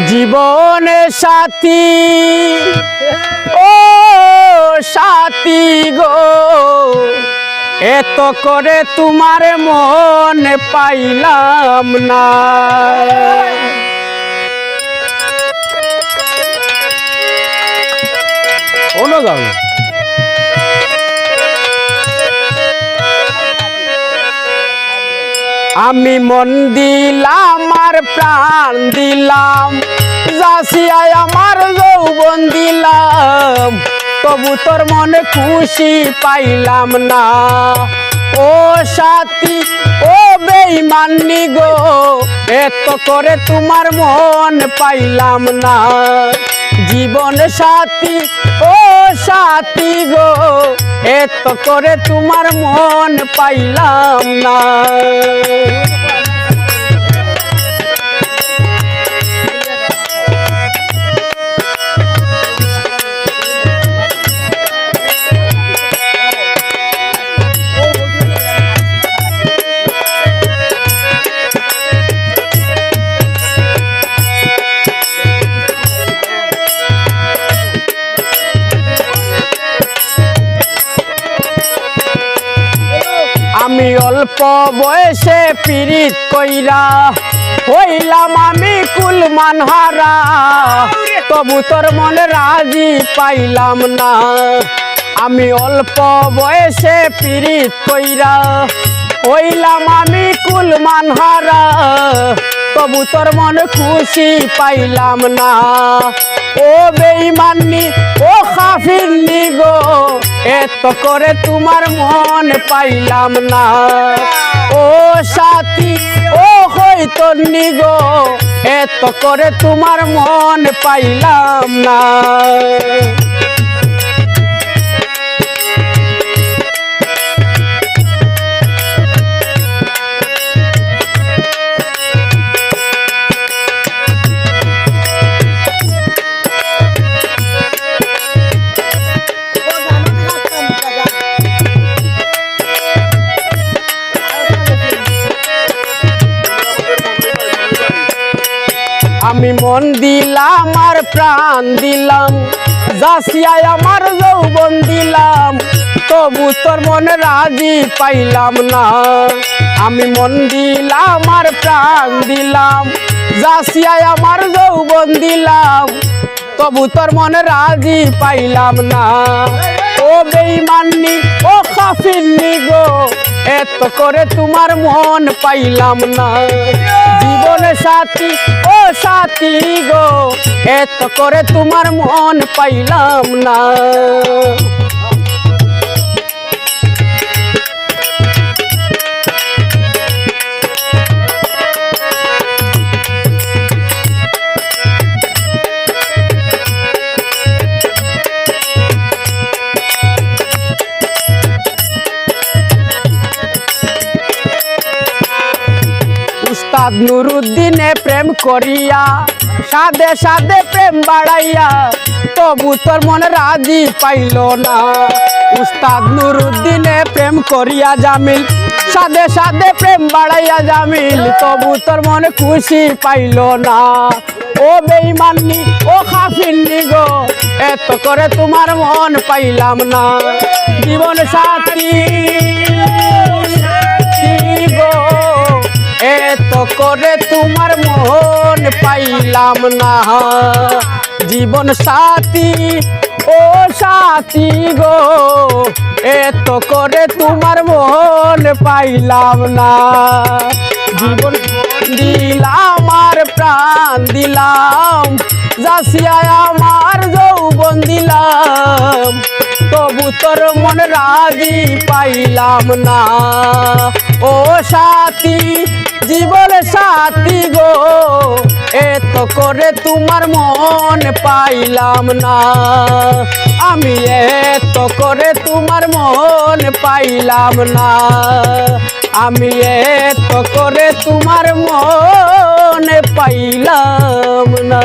জীবন সাথী ও সাথী গো, এত করে তোমার মন পাইলাম না। আমি মন দিলাম আর প্রাণ দিলাম, যাসিয়ায় আমার যৌবন দিলাম, তবু তোর মনে খুশি পাইলাম না। ও সাথী ও বেঈমানি গো, এত করে তোমার মন পাইলাম না। জীবন সাথী ও সাথী গো, এত করে তোমার মন পাইলাম না। আমি অল্প বয়সে পীড়িত কইরা হইলাম আমি কুলমান হারা, তবু তোর মনে রাজি পাইলাম না। আমি অল্প বয়সে পীড়িত কইরা হইলাম আমি কুলমান হারা, তবু তোর মনে খুশি পাইলাম না। ও বেঈমানি ও কাফিরনি গো, এত করে তোমার মন পাইলাম না। ও সাথী ও হইতনি গো, এত করে তোমার মন পাইলাম না। আমি মন দিলাম আর প্রাণ দিলাম, যাসিয়ায় আমার যৌবন দিলাম, তবু তোর মনে রাজি পাইলাম না। আমি মন দিলাম আর প্রাণ দিলাম, যাসিয়ায় আমার যৌবন দিলাম, তবু তোর মনে রাজি পাইলাম না। ও বেঈমানি ও কাফিরনি গো, এত করে তোমার মন পাইলাম না। জীবন সাথী ও সাথী গো, এত করে তোমার মন পাইলাম না। উস্তাদ নুরুদ্দিনে প্রেম করিয়া সাদে সাদে প্রেম বাড়াইয়া, তবু তোর মনে রাজি পাইল না। উস্তাদ নুরুদ্দিনে প্রেম করিয়া জামিল, সাদে সাদে প্রেম বাড়াইয়া জামিল, তবু তোর মনে খুশি পাইল না। ও বেঈমানি ও কাফিরনি গো, এত করে তোমার মন পাইলাম না। জীবন সাথী গো, এত করে তোমার মন পাইলাম না। জীবন সাথী ও সাথী গো, এত করে তোমার মন পাইলাম না। জীবন দিলাম আর প্রাণ দিলাম, যাসিয়ায় আমার যৌবন দিলাম, তবু তোর মন রাজি পাইলাম না। ও সাথী জীবন সাথী গো, এত করে তোমার মন পাইলাম না। আমি এত করে তোমার মন পাইলাম না। আমি এত করে তোমার মন পাইলাম না।